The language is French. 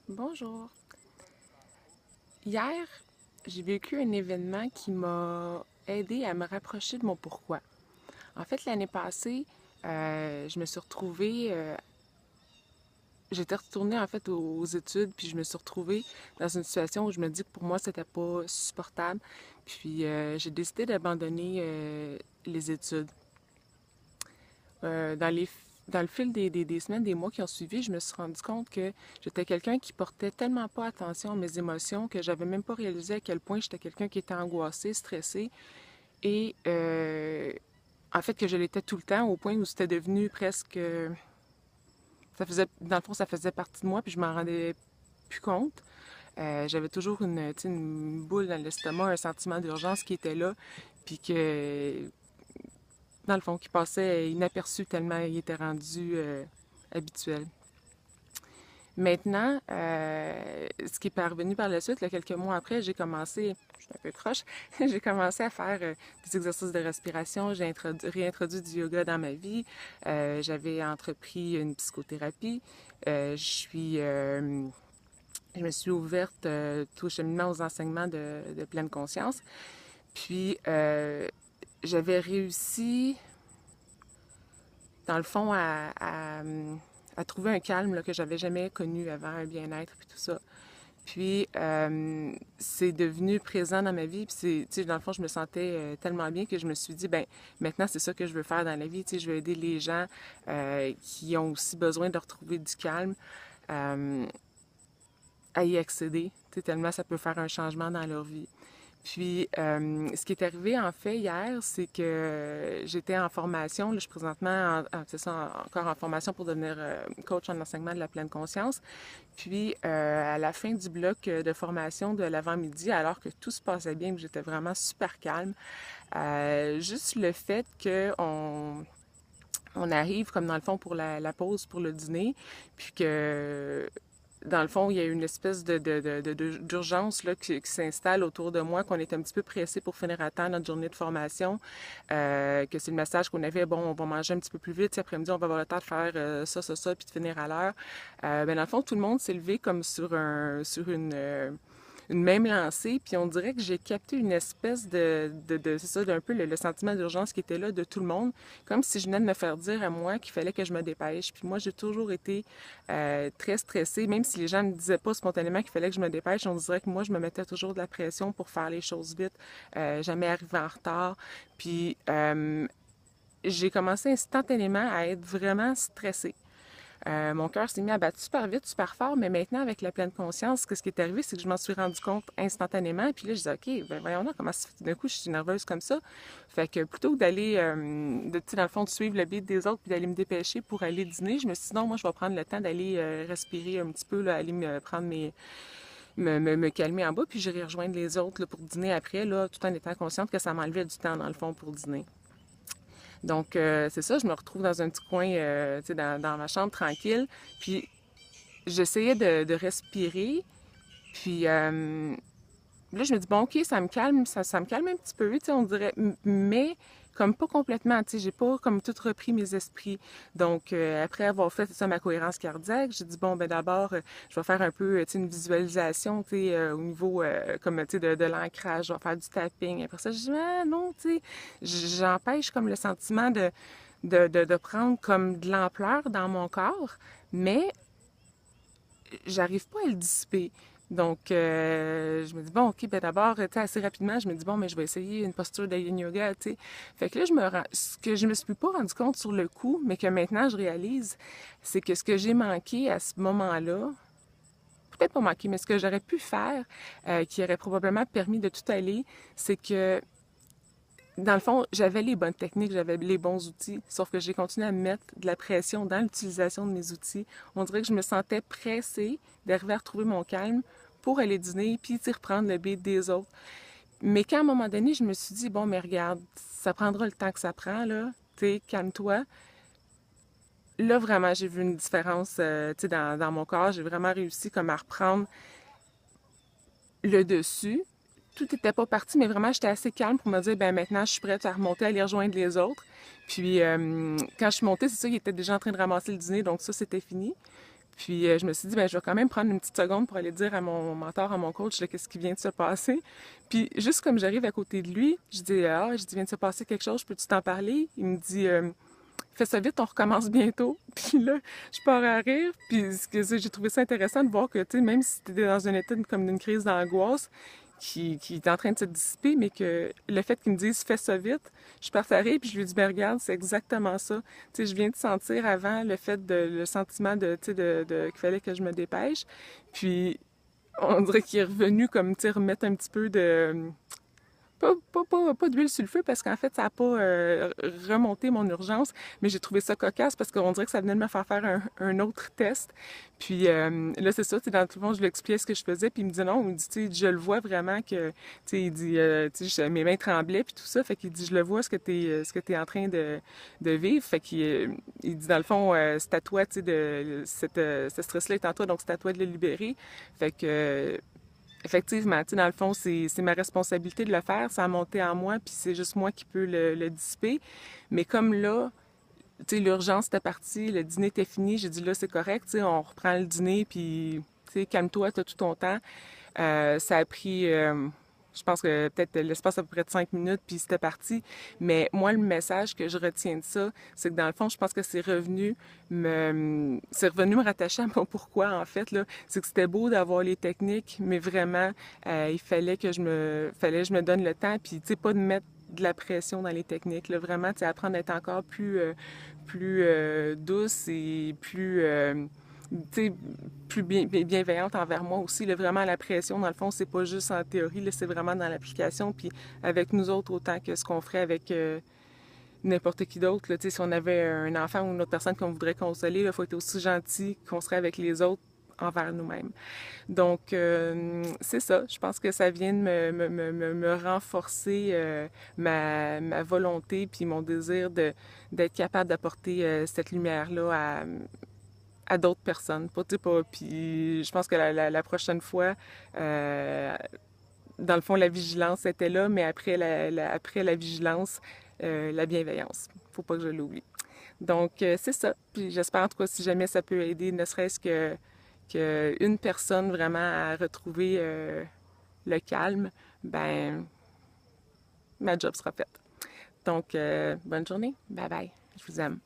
Bonjour. Hier, j'ai vécu un événement qui m'a aidé à me rapprocher de mon pourquoi. En fait, l'année passée, je me suis retrouvée, j'étais retournée en fait aux études, puis je me suis retrouvée dans une situation où je me dis que pour moi, c'était pas supportable. Puis j'ai décidé d'abandonner les études. Euh, dans les, dans le fil des semaines, des mois qui ont suivi, je me suis rendu compte que j'étais quelqu'un qui portait tellement pas attention à mes émotions que j'avais même pas réalisé à quel point j'étais quelqu'un qui était angoissé, stressé et en fait que je l'étais tout le temps au point où c'était devenu presque ça faisait dans le fond ça faisait partie de moi puis je m'en rendais plus compte. J'avais toujours une boule dans l'estomac, un sentiment d'urgence qui était là, puis que dans le fond, qui passait inaperçu tellement il était rendu habituel. Maintenant, ce qui est parvenu par la suite, là, quelques mois après, j'ai commencé, je suis un peu croche, j'ai commencé à faire des exercices de respiration, j'ai réintroduit du yoga dans ma vie, j'avais entrepris une psychothérapie, je me suis ouverte tout cheminement aux enseignements de pleine conscience, puis j'avais réussi dans le fond, à trouver un calme là, que j'avais jamais connu avant, un bien-être, puis tout ça. Puis, c'est devenu présent dans ma vie. Puis, dans le fond, je me sentais tellement bien que je me suis dit, ben maintenant, c'est ça que je veux faire dans la vie. Tu sais, je veux aider les gens qui ont aussi besoin de retrouver du calme euh, à y accéder. Tu sais, tellement ça peut faire un changement dans leur vie. Puis, ce qui est arrivé en fait hier, c'est que j'étais en formation. Là, je suis présentement, c'est ça, encore en formation pour devenir coach en enseignement de la pleine conscience. Puis, à la fin du bloc de formation de l'avant-midi, alors que tout se passait bien, que j'étais vraiment super calme, juste le fait on arrive comme dans le fond pour la pause pour le dîner, puis que dans le fond, il y a une espèce d'urgence là, qui s'installe autour de moi, qu'on est un petit peu pressé pour finir à temps notre journée de formation, que c'est le message qu'on avait, bon, on va manger un petit peu plus vite, cet après-midi, on va avoir le temps de faire ça, puis de finir à l'heure. Ben, dans le fond, tout le monde s'est levé comme sur une même lancée, puis on dirait que j'ai capté une espèce c'est ça, d'un peu le sentiment d'urgence qui était là de tout le monde, comme si je venais de me faire dire à moi qu'il fallait que je me dépêche. Puis moi, j'ai toujours été très stressée, même si les gens ne disaient pas spontanément qu'il fallait que je me dépêche, on dirait que moi, je me mettais toujours de la pression pour faire les choses vite, jamais arriver en retard. Puis j'ai commencé instantanément à être vraiment stressée. Mon cœur s'est mis à battre super vite, super fort, mais maintenant, avec la pleine conscience, ce qui est arrivé, c'est que je m'en suis rendu compte instantanément. Puis là, je disais, OK, ben voyons là, comment ça fait d'un coup, je suis nerveuse comme ça. Fait que plutôt que d'aller, dans le fond, de suivre le beat des autres puis d'aller me dépêcher pour aller dîner, je me suis dit, non, moi, je vais prendre le temps d'aller respirer un petit peu, là, aller me prendre me calmer en bas, puis j'irai rejoindre les autres là, pour dîner après, là, tout en étant consciente que ça m'enlevait du temps, dans le fond, pour dîner. Donc, c'est ça, je me retrouve dans un petit coin, tu sais, dans ma chambre tranquille. Puis, j'essayais de respirer. Puis, là, je me dis, bon, OK, ça me calme, ça me calme un petit peu, tu sais, on dirait. Mais, comme pas complètement, tu sais, j'ai pas comme tout repris mes esprits. Donc, après avoir fait ça, ma cohérence cardiaque, j'ai dit, bon, ben d'abord, je vais faire un peu, tu sais, une visualisation, tu sais, au niveau, comme, tu sais, de l'ancrage, je vais faire du tapping. Après ça, je dis, ah non, tu sais, j'empêche comme le sentiment de prendre comme de l'ampleur dans mon corps, mais j'arrive pas à le dissiper. Donc, je me dis, bon, OK, ben d'abord, tu sais, assez rapidement, je me dis, bon, mais je vais essayer une posture de yin yoga, tu sais. Fait que là, ce que je me suis pas rendu compte sur le coup, mais que maintenant je réalise, c'est que ce que j'ai manqué à ce moment-là, peut-être pas manqué, mais ce que j'aurais pu faire, qui aurait probablement permis de tout aller, c'est que dans le fond, j'avais les bonnes techniques, j'avais les bons outils, sauf que j'ai continué à mettre de la pression dans l'utilisation de mes outils. On dirait que je me sentais pressée d'arriver à retrouver mon calme pour aller dîner, puis reprendre le beat des autres. Mais qu'à un moment donné, je me suis dit, bon, mais regarde, ça prendra le temps que ça prend, là, tu sais, calme-toi. Là, vraiment, j'ai vu une différence, tu sais, dans mon corps. J'ai vraiment réussi comme à reprendre le dessus. Tout n'était pas parti, mais vraiment, j'étais assez calme pour me dire, ben maintenant, je suis prête à remonter, à aller rejoindre les autres. Puis, quand je suis montée, c'est ça, ils étaient déjà en train de ramasser le dîner, donc ça, c'était fini. Puis je me suis dit, ben, je vais quand même prendre une petite seconde pour aller dire à mon mentor, à mon coach, là, qu'est-ce qui vient de se passer. Puis juste comme j'arrive à côté de lui, je dis, ah, je dis, vient de se passer quelque chose, peux-tu t'en parler? Il me dit, fais ça vite, on recommence bientôt. Puis là, je pars à rire. Puis j'ai trouvé ça intéressant de voir que, tu sais, même si tu étais dans un état comme d'une crise d'angoisse qui est en train de se dissiper, mais que le fait qu'il me dise fais ça vite, je pars à rire puis je lui dis ben regarde, c'est exactement ça. Tu sais, je viens de sentir avant le sentiment de, tu sais, qu'il fallait que je me dépêche. Puis on dirait qu'il est revenu comme, tu sais, remettre un petit peu de pas d'huile sur le feu parce qu'en fait, ça n'a pas remonté mon urgence, mais j'ai trouvé ça cocasse parce qu'on dirait que ça venait de me faire faire un autre test. Puis là, c'est ça, dans tout le fond, je lui expliquais ce que je faisais, puis il me dit non, il me dit, tu sais, je le vois vraiment que, tu sais, il dit, tu sais, mes mains tremblaient, puis tout ça, fait qu'il dit, je le vois ce que t'es en train de vivre, fait qu'il il dit, dans le fond, c'est à toi, tu sais, ce stress-là est en toi, donc c'est à toi de le libérer. Fait que effectivement, tu sais, dans le fond, c'est ma responsabilité de le faire. Ça a monté en moi, puis c'est juste moi qui peux le dissiper. Mais comme là, tu sais, l'urgence était partie, le dîner était fini, j'ai dit là, c'est correct, tu sais, on reprend le dîner, puis, tu sais, calme-toi, t'as tout ton temps. Ça a pris, je pense que peut-être l'espace à peu près de 5 minutes, puis c'était parti. Mais moi, le message que je retiens de ça, c'est que dans le fond, je pense que c'est revenu me rattacher à mon pourquoi, en fait, là. C'est que c'était beau d'avoir les techniques, mais vraiment, il fallait fallait que je me donne le temps, puis, tu sais, pas de mettre de la pression dans les techniques, là. Vraiment, tu sais, apprendre à être encore plus douce et tu sais, plus bienveillante envers moi aussi. Là, vraiment, la pression, dans le fond, c'est pas juste en théorie, là, c'est vraiment dans l'application. Puis avec nous autres, autant que ce qu'on ferait avec n'importe qui d'autre. Là, tu sais, si on avait un enfant ou une autre personne qu'on voudrait consoler, il faut être aussi gentil qu'on serait avec les autres envers nous-mêmes. Donc, c'est ça. Je pense que ça vient de me renforcer ma volonté puis mon désir d'être capable d'apporter cette lumière-là à d'autres personnes. Pas, tu sais, pas, puis je pense que la prochaine fois, dans le fond, la vigilance était là, mais après après la vigilance, la bienveillance. Faut pas que je l'oublie. Donc, c'est ça. Puis j'espère en tout cas si jamais ça peut aider, ne serait-ce que une personne vraiment à retrouver le calme, ben ma job sera faite. Donc, bonne journée. Bye bye. Je vous aime.